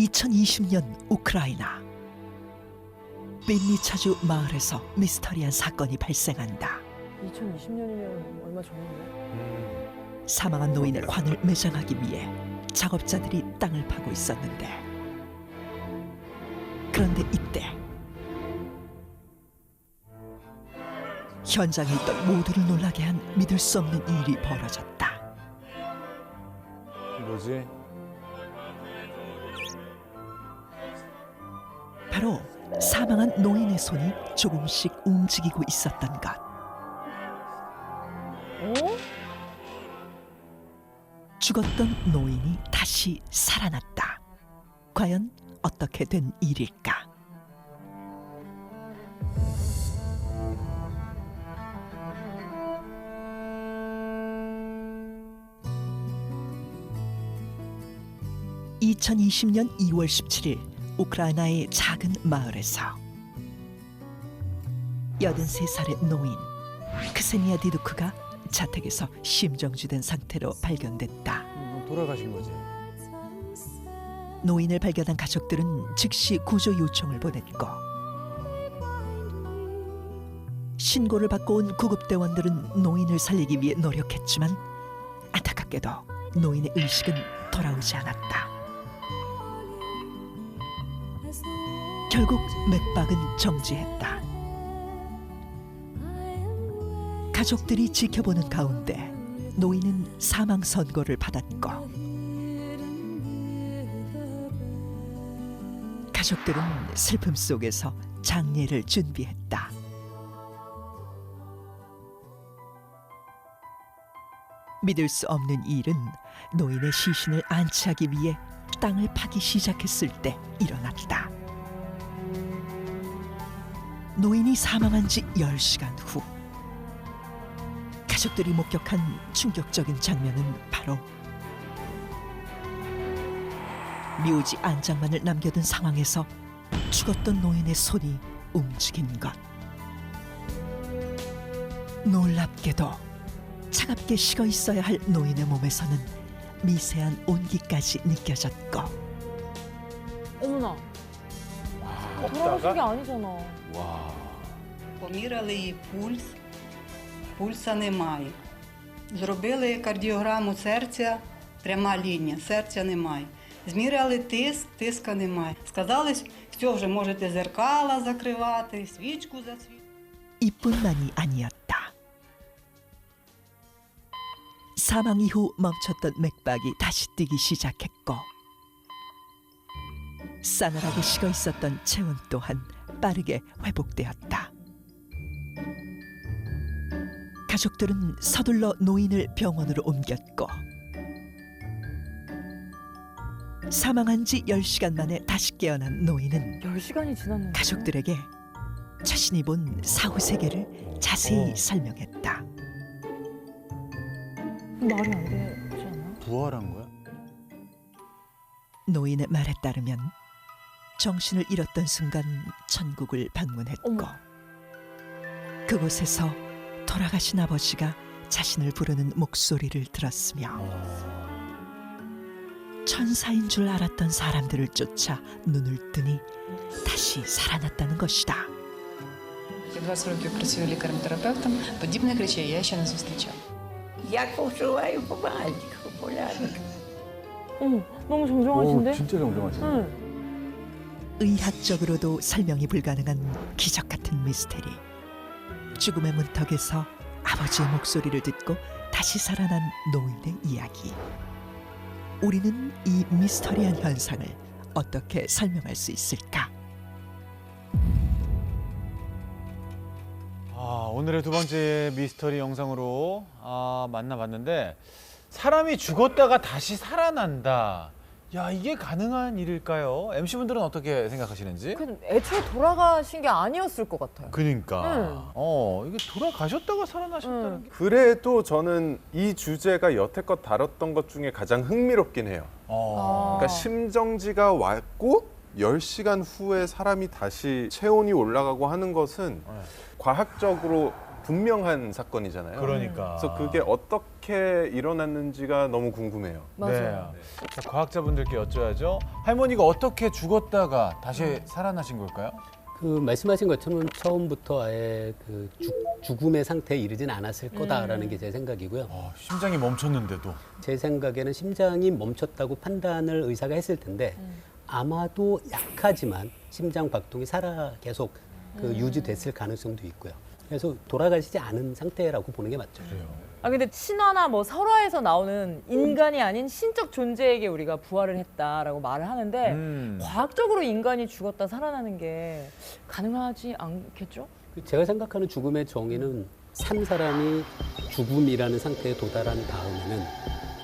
2020년 우크라이나 빈니차주 마을에서 미스터리한 사건이 발생한다. 2020년이면 얼마 전인데? 사망한 노인의 관을 매장하기 위해 작업자들이 땅을 파고 있었는데, 그런데 이때 현장에 있던 모두를 놀라게 한 믿을 수 없는 일이 벌어졌다. 뭐지? 바로 사망한 노인의 손이 조금씩 움직이고 있었던 것. 어? 죽었던 노인이 다시 살아났다. 과연 어떻게 된 일일까? (2020년 2월 17일) 우크라이나의 작은 마을에서 83살의 노인 크세니아 디두크가 자택에서 심정지된 상태로 발견됐다. 돌아가신 거지. 노인을 발견한 가족들은 즉시 구조 요청을 보냈고, 신고를 받고 온 구급대원들은 노인을 살리기 위해 노력했지만 안타깝게도 노인의 의식은 돌아오지 않았다. 결국 맥박은 정지했다. 가족들이 지켜보는 가운데 노인은 사망 선고를 받았고, 가족들은 슬픔 속에서 장례를 준비했다. 믿을 수 없는 일은 노인의 시신을 안치하기 위해 땅을 파기 시작했을 때 일어났다. 노인이 사망한 지 10시간 후, 가족들이 목격한 충격적인 장면은 바로 묘지 안장만을 남겨둔 상황에서 죽었던 노인의 손이 움직인 것. 놀랍게도 차갑게 식어 있어야 할 노인의 몸에서는 미세한 온기까지 느껴졌고, 어머나, 돌아가신 먹다가 게 아니잖아. 와. Поміряли її пульса немає. Зробили кардіограму серця, пряма лінія, серця немає. Зміряли тиск, тиска немає. Сказали, все, вже можете зеркала закривати, свічку засвітити. 이뿐만이 아니었다. 사망 이후 멈췄던 맥박이 다시 뛰기 시작했고, 싸늘하게 식어 있었던 체온 또한 빠르게 회복되었다. 가족들은 서둘러 노인을 병원으로 옮겼고, 사망한 지 10시간 만에 다시 깨어난 노인은 10시간이 지났는데. 가족들에게 자신이 본 사후 세계를 자세히 설명했다. 말이 안 되지 않아? 부활한 거야? 노인의 말에 따르면 정신을 잃었던 순간 천국을 방문했고, 어머. 그곳에서 돌아가신 아버지가 자신을 부르는 목소리를 들었으며, 천사인 줄 알았던 사람들을 쫓아 눈을 뜨니 다시 살아났다는 것이다. Я 20 років працюю лікарем-терапевтом, подібних речей я ще не зустрічала. Я почуваю помаленьку, полярник. 어머, 너무 정정하신데? 진짜 정정하시네. 응. 의학적으로도 설명이 불가능한 기적 같은 미스테리. 죽음의 문턱에서 아버지의 목소리를 듣고 다시 살아난 노인의 이야기. 우리는 이 미스터리한 현상을 어떻게 설명할 수 있을까? 오늘의 두 번째 미스터리 영상으로 만나봤는데, 사람이 죽었다가 다시 살아난다. 야, 이게 가능한 일일까요? MC분들은 어떻게 생각하시는지? 그 애초에 돌아가신 게 아니었을 것 같아요. 그러니까. 이게 돌아가셨다가 살아나셨다는 게. 그래도 저는 이 주제가 여태껏 다뤘던 것 중에 가장 흥미롭긴 해요. 그러니까 심정지가 왔고 10시간 후에 사람이 다시 체온이 올라가고 하는 것은 과학적으로 분명한 사건이잖아요. 그러니까. 그래서 그게 어떻게 일어났는지가 너무 궁금해요. 맞아요. 네. 자, 과학자분들께 여쭤야죠. 할머니가 어떻게 죽었다가 다시 살아나신 걸까요? 그 말씀하신 것처럼 처음부터 아예 그 죽음의 상태에 이르진 않았을 거다라는 게 제 생각이고요. 심장이 멈췄는데도. 제 생각에는 심장이 멈췄다고 판단을 의사가 했을 텐데 아마도 약하지만 심장 박동이 계속 유지됐을 가능성도 있고요. 그래서 돌아가시지 않은 상태라고 보는 게 맞죠. 아 근데 신화나 뭐 설화에서 나오는 인간이 아닌 신적 존재에게 우리가 부활을 했다라고 말을 하는데 과학적으로 인간이 죽었다 살아나는 게 가능하지 않겠죠? 제가 생각하는 죽음의 정의는 산 사람이 죽음이라는 상태에 도달한 다음에는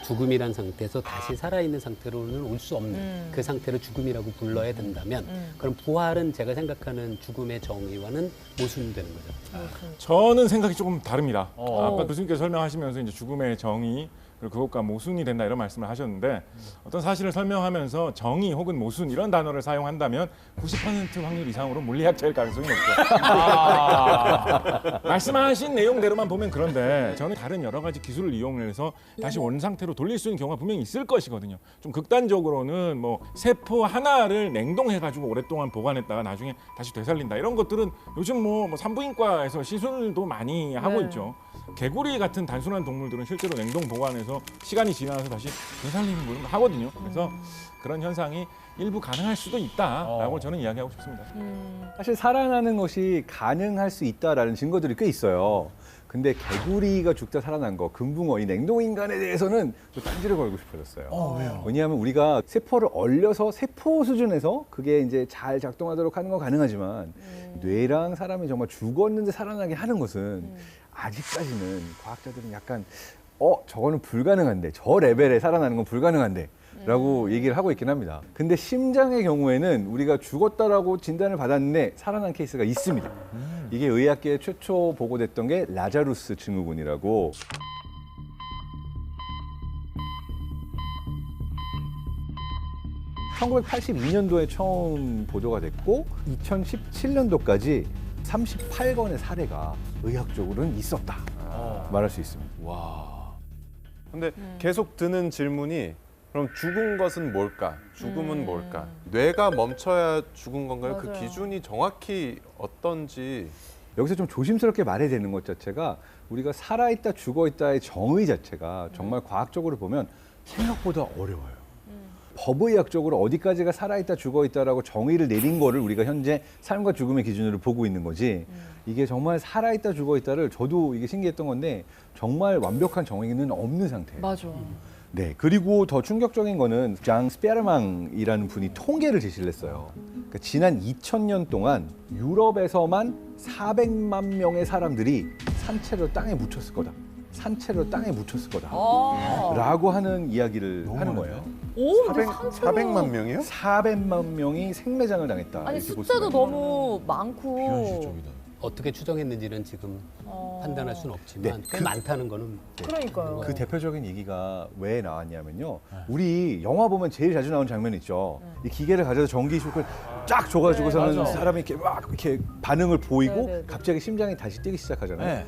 죽음이란 상태에서 다시 살아있는 상태로는 올 수 없는 그 상태를 죽음이라고 불러야 된다면 그럼 부활은 제가 생각하는 죽음의 정의와는 모순되는 거죠. 저는 생각이 조금 다릅니다. 어. 아까 교수님께서 설명하시면서 이제 죽음의 정의 그리고 그것과 모순이 된다 이런 말씀을 하셨는데 어떤 사실을 설명하면서 정의 혹은 모순 이런 단어를 사용한다면 90% 확률 이상으로 물리학자일 가능성이 높죠. 말씀하신 내용대로만 보면 그런데 저는 다른 여러 가지 기술을 이용해서 다시 원상태로 돌릴 수 있는 경우가 분명히 있을 것이거든요. 좀 극단적으로는 뭐 세포 하나를 냉동해가지고 오랫동안 보관했다가 나중에 다시 되살린다 이런 것들은 요즘 뭐 산부인과에서 시술도 많이 하고 네. 있죠. 개구리 같은 단순한 동물들은 실제로 냉동 보관해서 시간이 지나서 다시 되살리는 걸 하거든요. 그래서 그런 현상이 일부 가능할 수도 있다라고 저는 이야기하고 싶습니다. 사실 살아나는 것이 가능할 수 있다라는 증거들이 꽤 있어요. 근데 개구리가 죽다 살아난 거, 금붕어, 이 냉동인간에 대해서는 또 딴지를 걸고 싶어졌어요. 왜요? 왜냐하면 우리가 세포를 얼려서 세포 수준에서 그게 이제 잘 작동하도록 하는 건 가능하지만 뇌랑 사람이 정말 죽었는데 살아나게 하는 것은 아직까지는 과학자들은 약간 저거는 불가능한데, 저 레벨에 살아나는 건 불가능한데 라고 얘기를 하고 있긴 합니다. 근데 심장의 경우에는 우리가 죽었다라고 진단을 받았는데 살아난 케이스가 있습니다. 이게 의학계에 최초 보고됐던 게 라자루스 증후군이라고. (1982년도에) 처음 보도가 됐고 2017년도까지 38건의 사례가 의학적으로는 있었다 말할 수 있습니다. 와. 근데 계속 드는 질문이 그럼 죽은 것은 뭘까? 죽음은 뭘까? 뇌가 멈춰야 죽은 건가요? 그 맞아요. 기준이 정확히 어떤지. 여기서 좀 조심스럽게 말해야 되는 것 자체가 우리가 살아있다 죽어있다의 정의 자체가 정말 과학적으로 보면 생각보다 어려워요. 법의학적으로 어디까지가 살아있다 죽어있다라고 정의를 내린 거를 우리가 현재 삶과 죽음의 기준으로 보고 있는 거지 이게 정말 살아있다 죽어있다를 저도 이게 신기했던 건데 정말 완벽한 정의는 없는 상태예요. 맞아. 네, 그리고 더 충격적인 거는 장 스페르망이라는 분이 통계를 제시를 했어요. 그러니까 지난 2000년 동안 유럽에서만 400만 명의 사람들이 산채로 땅에 묻혔을 거다. 산채로 땅에 묻혔을 거다. 라고 하는 이야기를 하는 거예요. 오, 근데 400만 명이요? 400만 명이 생매장을 당했다. 아니 이렇게 볼 숫자도 수가 있는 거예요. 너무 많고. 비현실적이다. 어떻게 추정했는지는 지금 판단할 수는 없지만 꽤 많다는 거는 그러니까요. 그 대표적인 얘기가 왜 나왔냐면요. 우리 영화 보면 제일 자주 나오는 장면 있죠. 이 기계를 가져서 전기 쇼크를 쫙 줘가지고서는 맞아. 사람이 이렇게 막 이렇게 반응을 보이고 네. 갑자기 심장이 다시 뛰기 시작하잖아요. 네.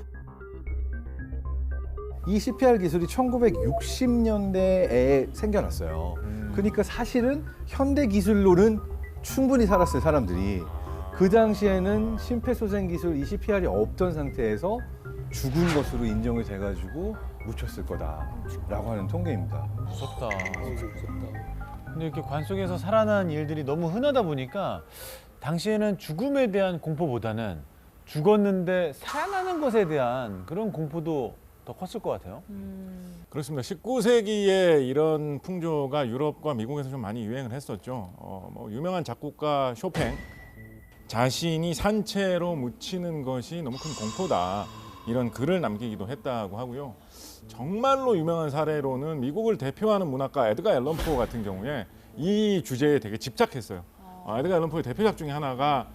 이 CPR 기술이 1960년대에 생겨났어요. 그러니까 사실은 현대 기술로는 충분히 살았어요, 사람들이. 그 당시에는 심폐소생 기술 이 CPR이 없던 상태에서 죽은 것으로 인정이 돼가지고 묻혔을 거다라고 하는 통계입니다. 무섭다. 근데 이렇게 관 속에서 살아난 일들이 너무 흔하다 보니까 당시에는 죽음에 대한 공포보다는 죽었는데 살아나는 것에 대한 그런 공포도 더 컸을 것 같아요. 그렇습니다. 19세기에 이런 풍조가 유럽과 미국에서 좀 많이 유행을 했었죠. 뭐 유명한 작곡가 쇼팽 자신이 산채로 묻히는 것이 너무 큰 공포다 이런 글을 남기기도 했다고 하고요. 정말로 유명한 사례로는 미국을 대표하는 문학가 에드가 앨런 포 같은 경우에 이 주제에 되게 집착했어요. 에드가 앨런 포의 대표작 중에 하나가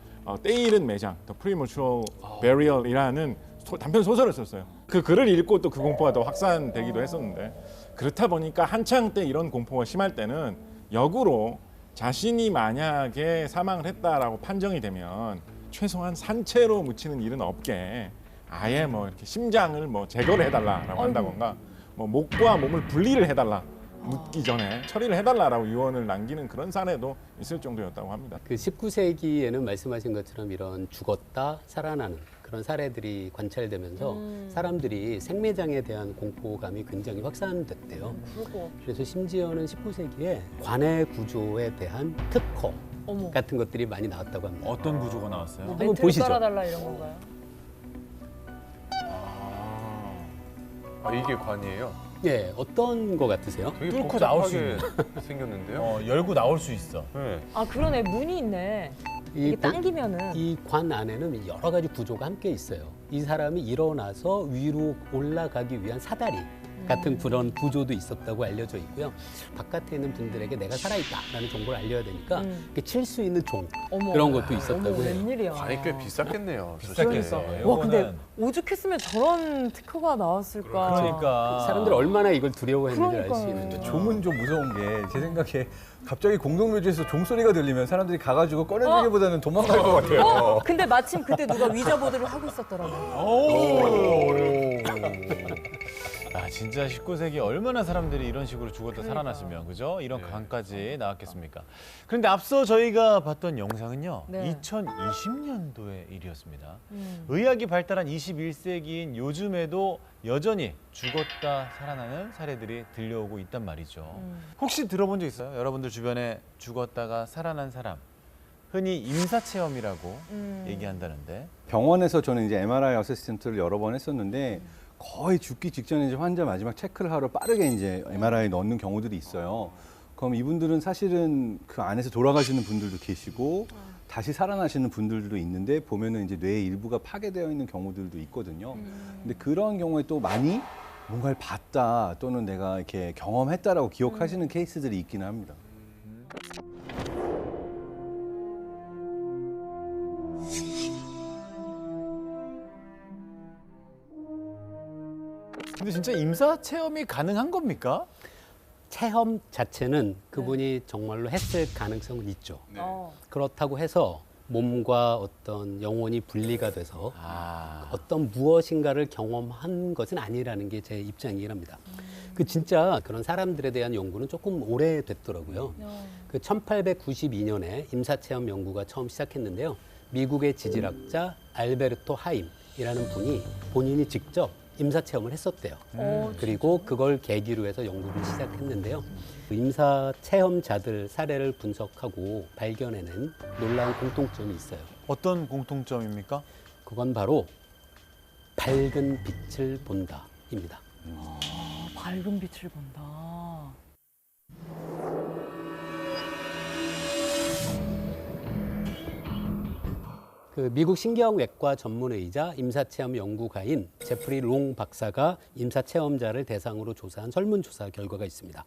때이른 매장, The Premature Burial이라는 단편 소설을 썼어요. 그 글을 읽고 또 그 공포가 더 확산되기도 했었는데 그렇다 보니까 한창 때 이런 공포가 심할 때는 역으로 자신이 만약에 사망을 했다라고 판정이 되면 최소한 산채로 묻히는 일은 없게 아예 뭐 이렇게 심장을 뭐 제거를 해달라라고 한다던가 뭐 목과 몸을 분리를 해달라 묻기 전에 처리를 해달라라고 유언을 남기는 그런 사례도 있을 정도였다고 합니다. 그 19세기에는 말씀하신 것처럼 이런 죽었다 살아나는 그런 사례들이 관찰되면서 사람들이 생매장에 대한 공포감이 굉장히 확산됐대요. 그래서 심지어는 19세기에 관해 구조에 대한 특허 어머. 같은 것들이 많이 나왔다고 합니다. 어떤 구조가 나왔어요? 뭐 한번 멘트를 보시죠. 깔아달라 이런 건가요? 아, 이게 관이에요? 예, 어떤 거 같으세요? 되게 뚫고 나올 수 복잡하게 생겼는데요? 열고 나올 수 있어. 네. 아 그러네 문이 있네. 이게 당기면은 이 관 안에는 여러 가지 구조가 함께 있어요. 이 사람이 일어나서 위로 올라가기 위한 사다리 같은 그런 구조도 있었다고 알려져 있고요. 바깥에 있는 분들에게 내가 살아있다라는 정보를 알려야 되니까 칠 수 있는 종 어머. 그런 것도 있었다고 어머, 해요. 웬일이야. 관이 꽤 비쌌겠네요. 비쌌겠어요. 와 근데 오죽했으면 저런 특허가 나왔을까. 그러니까 사람들이 얼마나 이걸 두려워했는지 알 수 있는 그러니까요. 거죠. 종은 좀 무서운 게 제 생각에 갑자기 공동묘지에서 종소리가 들리면 사람들이 가가지고 꺼내주기보다는 도망갈 것 같아요. 근데 마침 그때 누가 위자보드를 하고 있었더라고요. 아 진짜 19세기 얼마나 사람들이 이런 식으로 죽었다 살아났으면 그죠? 이런 강까지 나왔겠습니까? 그런데 앞서 저희가 봤던 영상은요. 네. 2020년도의 일이었습니다. 의학이 발달한 21세기인 요즘에도 여전히 죽었다 살아나는 사례들이 들려오고 있단 말이죠. 혹시 들어본 적 있어요? 여러분들 주변에 죽었다가 살아난 사람. 흔히 임사체험이라고 얘기한다는데. 병원에서 저는 이제 MRI 어시스턴트를 여러 번 했었는데 거의 죽기 직전에 이제 환자 마지막 체크를 하러 빠르게 이제 MRI 넣는 경우들이 있어요. 그럼 이분들은 사실은 그 안에서 돌아가시는 분들도 계시고 다시 살아나시는 분들도 있는데 보면은 이제 뇌의 일부가 파괴되어 있는 경우들도 있거든요. 근데 그런 경우에 또 많이 뭔가를 봤다 또는 내가 이렇게 경험했다라고 기억하시는 케이스들이 있기는 합니다. 근데 진짜 임사 체험이 가능한 겁니까? 체험 자체는 그분이 정말로 했을 가능성은 있죠. 어. 그렇다고 해서 몸과 어떤 영혼이 분리가 돼서 아. 어떤 무엇인가를 경험한 것은 아니라는 게 제 입장이긴 합니다. 그 진짜 그런 사람들에 대한 연구는 조금 오래됐더라고요. 그 1892년에 임사체험 연구가 처음 시작했는데요. 미국의 지질학자 알베르토 하임이라는 분이 본인이 직접 임사체험을 했었대요. 그리고 그걸 계기로 해서 연구를 시작했는데요. 그 임사체험자들 사례를 분석하고 발견해낸 놀라운 공통점이 있어요. 어떤 공통점입니까? 그건 바로 밝은 빛을 본다입니다. 밝은 빛을 본다. 그 미국 신경외과 전문의이자 임사체험 연구가인 제프리 롱 박사가 임사체험자를 대상으로 조사한 설문조사 결과가 있습니다.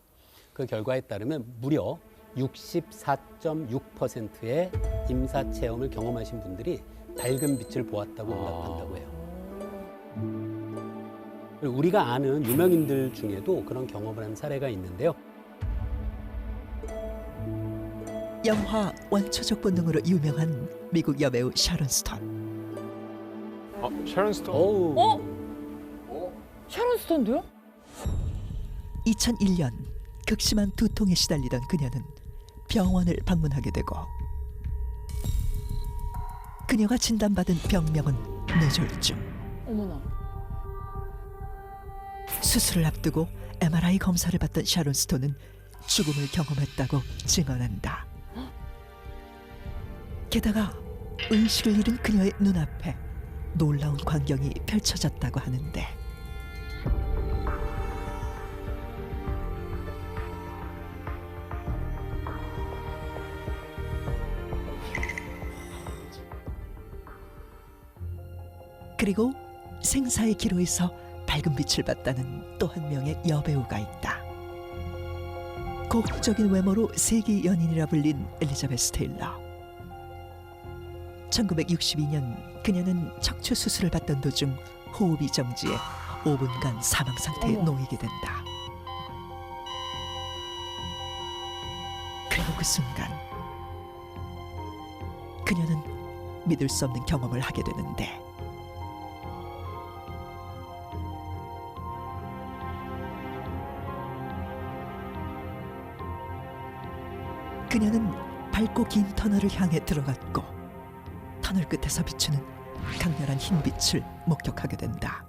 그 결과에 따르면 무려 64.6%의 임사체험을 경험하신 분들이 밝은 빛을 보았다고 응답한다고 해요. 그리고 우리가 아는 유명인들 중에도 그런 경험을 한 사례가 있는데요. 영화 원초적 본능으로 유명한 미국 여배우 샤론 스톤. sharon 스톤. 어우, 샤론 스톤도요? 2001년 극심한 두통에 시달리던 그녀는 병원을 방문하게 되고 그녀가 진단받은 병명은 뇌졸중. 어머나. 수술을 앞두고 MRI 검사를 받던 샤론 스톤은 죽음을 경험했다고 증언한다. 게다가 의식을 잃은 그녀의 눈앞에 놀라운 광경이 펼쳐졌다고 하는데 그리고 생사의 기로에서 밝은 빛을 봤다는 또 한 명의 여배우가 있다. 고혹적인 외모로 세기 연인이라 불린 엘리자베스 테일러. 1962년 그녀는 척추 수술을 받던 도중 호흡이 정지해 5분간 사망 상태에 놓이게 된다. 그리고 그 순간 그녀는 믿을 수 없는 경험을 하게 되는데 그녀는 밝고 긴 터널을 향해 들어갔고 터널 끝에서 비추는 강렬한 흰 빛을 목격하게 된다.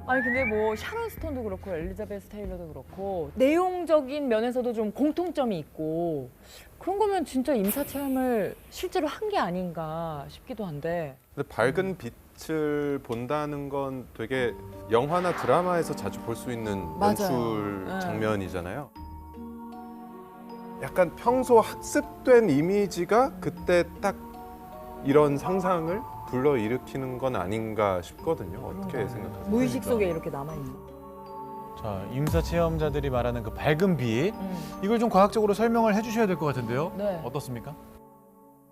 아니 근데 뭐 샤론 스톤도 그렇고 엘리자베스 테일러도 그렇고 내용적인 면에서도 좀 공통점이 있고 그런 거면 진짜 임사 체험을 실제로 한 게 아닌가 싶기도 한데. 근데 밝은 빛을 본다는 건 되게 영화나 드라마에서 자주 볼 수 있는 맞아요. 연출 네. 장면이잖아요. 약간 평소 학습된 이미지가 그때 딱 이런 상상을 불러일으키는 건 아닌가 싶거든요. 어떻게 생각하세요? 무의식 속에 이렇게 남아있는. 자, 임사 체험자들이 말하는 그 밝은 빛, 이걸 좀 과학적으로 설명을 해주셔야 될 것 같은데요. 네. 어떻습니까?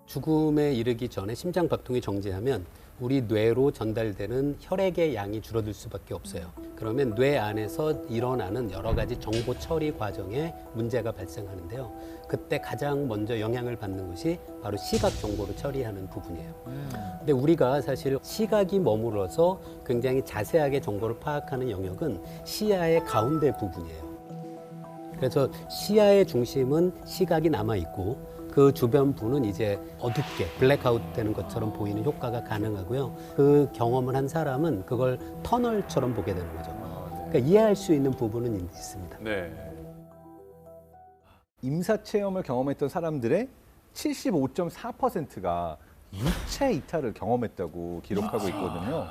죽음에 이르기 전에 심장 박동이 정지하면 우리 뇌로 전달되는 혈액의 양이 줄어들 수밖에 없어요. 그러면 뇌 안에서 일어나는 여러 가지 정보 처리 과정에 문제가 발생하는데요. 그때 가장 먼저 영향을 받는 것이 바로 시각 정보를 처리하는 부분이에요. 근데 우리가 사실 시각이 머물러서 굉장히 자세하게 정보를 파악하는 영역은 시야의 가운데 부분이에요. 그래서 시야의 중심은 시각이 남아있고 그 주변부는 이제 어둡게 블랙아웃 되는 것처럼 보이는 효과가 가능하고요. 그 경험을 한 사람은 그걸 터널처럼 보게 되는 거죠. 그러니까 이해할 수 있는 부분은 있습니다. 네. 임사 체험을 경험했던 사람들의 75.4%가 유체 이탈을 경험했다고 기록하고 있거든요.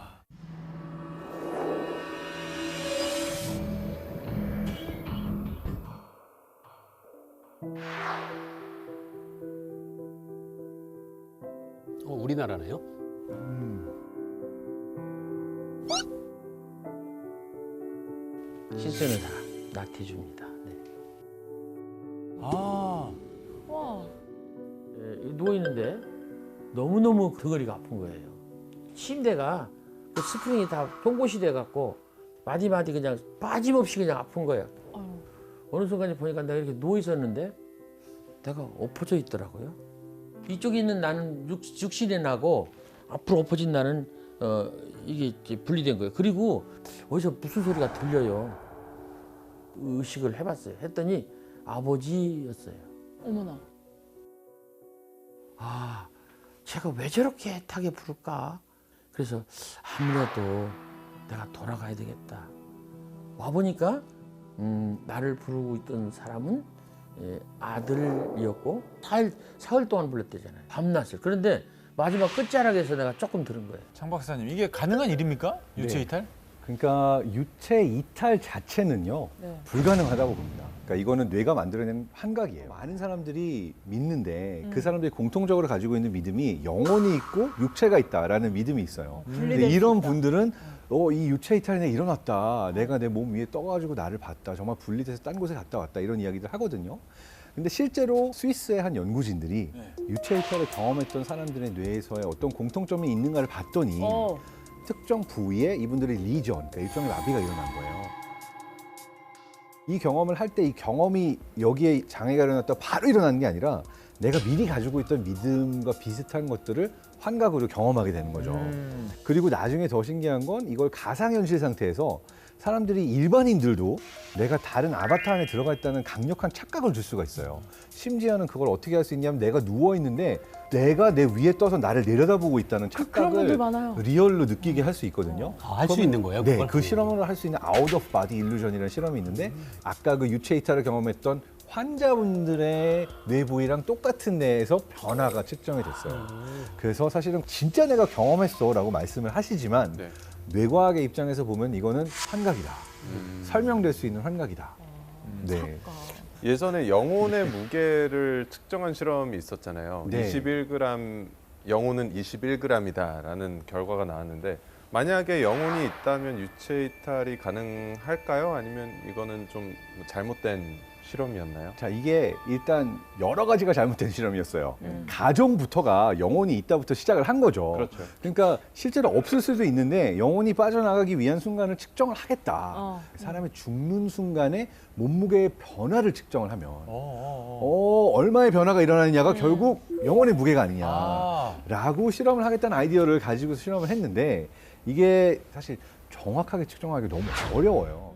우리나라네요. 실제는 다 나태주입니다. 네. 아, 와. 누워 있는데 너무너무 덩어리가 아픈 거예요. 침대가 그 스프링이 다 송곳이 돼 갖고 마디마디 그냥 빠짐없이 그냥 아픈 거예요. 어느 순간에 보니까 내가 이렇게 누워 있었는데 내가 엎어져 있더라고요. 이쪽에 있는 나는 육신의 나고 앞으로 엎어진 나는 이게 이제 분리된 거예요. 그리고 어디서 무슨 소리가 들려요. 의식을 해봤어요. 했더니 아버지였어요. 어머나. 아, 제가 왜 저렇게 애타게 부를까? 그래서 아무래도 내가 돌아가야 되겠다. 와보니까 나를 부르고 있던 사람은 아들이었고 사흘 동안 불렀대잖아요. 밤낮을. 그런데 마지막 끝자락에서 내가 조금 들은 거예요. 장 박사님, 이게 가능한 일입니까? 유체 네. 이탈? 그러니까 유체 이탈 자체는요, 네. 불가능하다고 봅니다. 그러니까 이거는 뇌가 만들어낸 환각이에요. 많은 사람들이 믿는데 그 사람들이 공통적으로 가지고 있는 믿음이 영혼이 있고 육체가 있다라는 믿음이 있어요. 근데 이런 분들은 이 유체 이탈이 내가 일어났다. 내가 내 몸 위에 떠가지고 나를 봤다. 정말 분리돼서 딴 곳에 갔다 왔다. 이런 이야기들 하거든요. 근데 실제로 스위스의 한 연구진들이 유체 이탈을 경험했던 사람들의 뇌에서의 어떤 공통점이 있는가를 봤더니 특정 부위에 이분들의 리전, 그러니까 일종의 마비가 일어난 거예요. 이 경험을 할 때 이 경험이 여기에 장애가 일어났다고 바로 일어나는 게 아니라 내가 미리 가지고 있던 믿음과 비슷한 것들을 환각으로 경험하게 되는 거죠. 그리고 나중에 더 신기한 건 이걸 가상현실 상태에서 사람들이 일반인들도 내가 다른 아바타 안에 들어가 있다는 강력한 착각을 줄 수가 있어요. 심지어는 그걸 어떻게 할 수 있냐면 내가 누워 있는데 내가 내 위에 떠서 나를 내려다보고 있다는 그런 착각을 분들 많아요. 리얼로 느끼게 할 수 있거든요. 할 수 있는 거예요? 네, 그걸? 그 실험을 할 수 있는 아웃 오브 바디 일루전이라는 실험이 있는데 아까 그 유체 이탈을 경험했던 환자분들의 뇌 부위랑 똑같은 뇌에서 변화가 측정이 됐어요. 그래서 사실은 진짜 내가 경험했어라고 말씀을 하시지만 네. 뇌과학의 입장에서 보면 이거는 환각이다. 설명될 수 있는 환각이다. 네. 예전에 영혼의 무게를 측정한 실험이 있었잖아요. 네. 21g, 영혼은 21g이다라는 결과가 나왔는데 만약에 영혼이 있다면 유체 이탈이 가능할까요? 아니면 이거는 좀 잘못된 실험이었나요? 자, 이게 일단 여러 가지가 잘못된 실험이었어요. 가정부터가 영혼이 있다부터 시작을 한 거죠. 그렇죠. 그러니까 실제로 없을 수도 있는데 영혼이 빠져나가기 위한 순간을 측정을 하겠다. 사람이 죽는 순간에 몸무게의 변화를 측정을 하면 얼마의 변화가 일어나느냐가 결국 영혼의 무게가 아니냐라고 실험을 하겠다는 아이디어를 가지고 실험을 했는데 이게 사실 정확하게 측정하기 너무 어려워요.